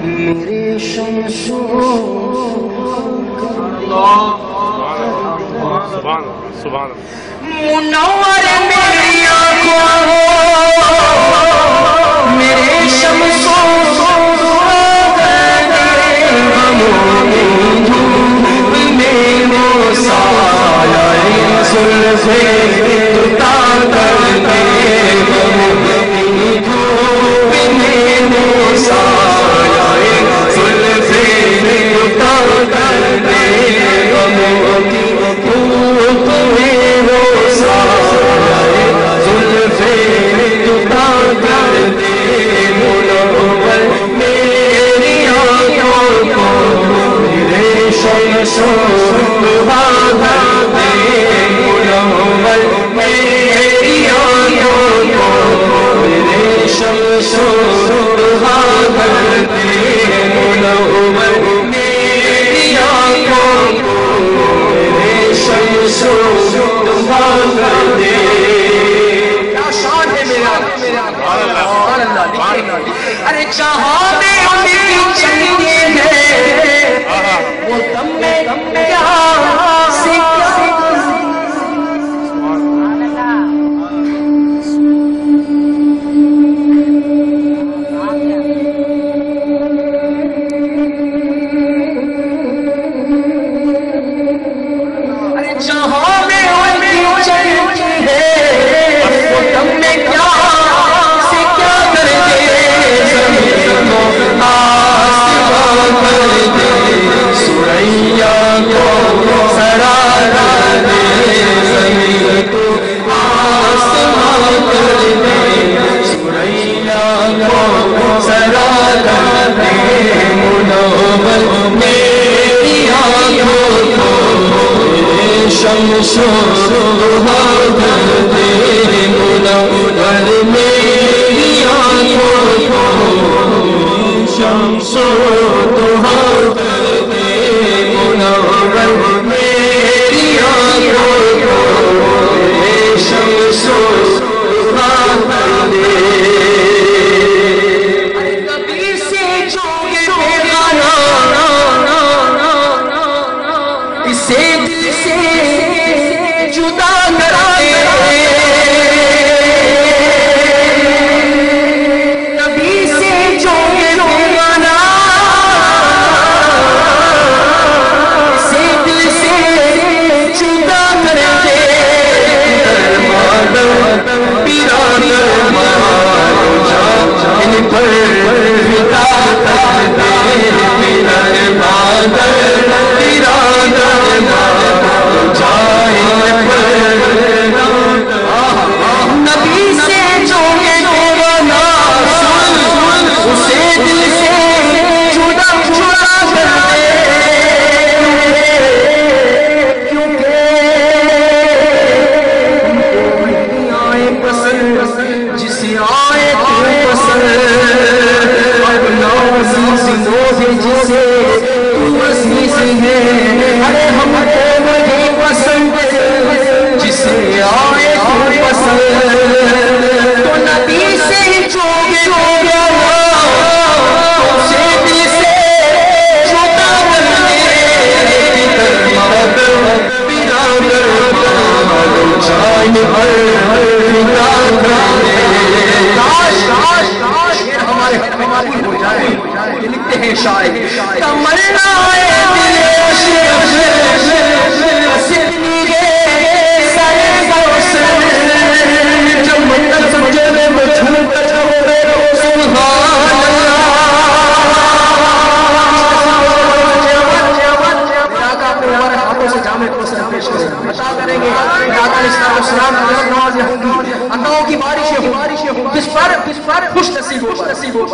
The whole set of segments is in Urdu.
میرے شمشو سبحان منور میری آنکھوں میرے شمشو ارے جہاں میں امیری چلتی ہے وہ دم میں کیا سے ارے جہاں میں امیری چلتی ہے وہ دم میں کیا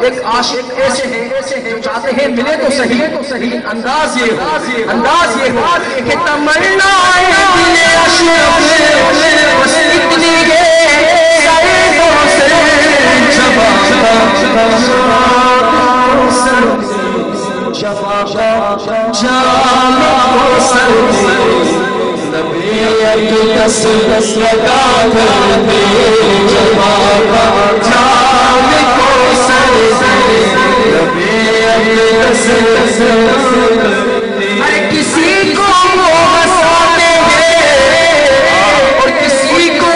ایک عاشق ایسے ہیں جو چاہتے ہیں ملے تو صحیح انداز یہ ہو کہ تمنا دل اشرف بس اتنی جام کو سر ہر کسی کو وہ ہنساتے ہیں اور کسی کو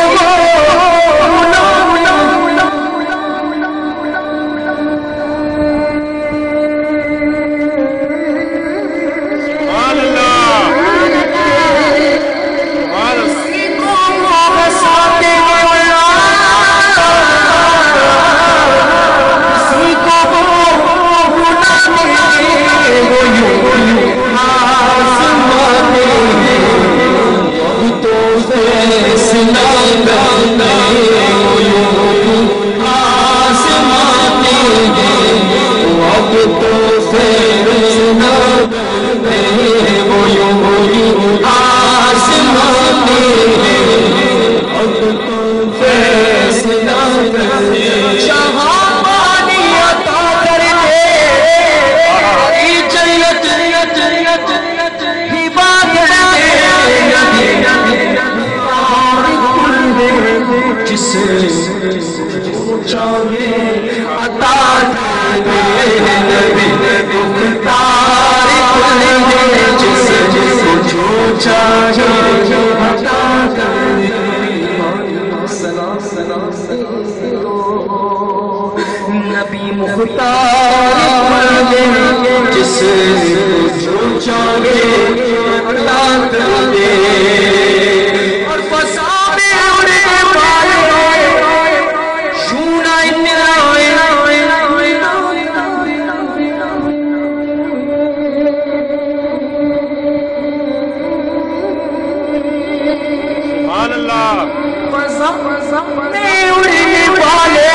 نبی مختار جس جو چاہے عطا کر دے اور فضا میں اڑنے والے شونا سبحان اللہ فضا میں اڑنے والے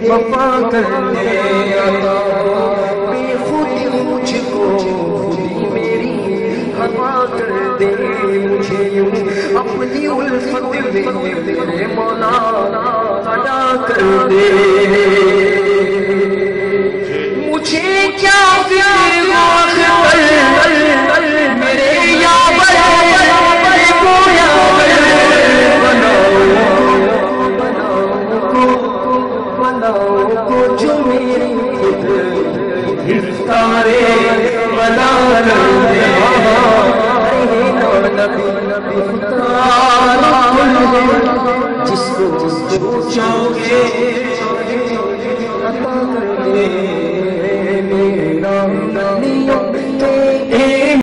وفا کرنے آتا بے خودی مجھ کو خودی میری عطا کر دے مجھے اپنی الفت میں میرے مولا ادا کر دے مجھے کیا فکر میرے یاور جو میری گرفتارے بنا جس کو چاہو گے عطا کر دے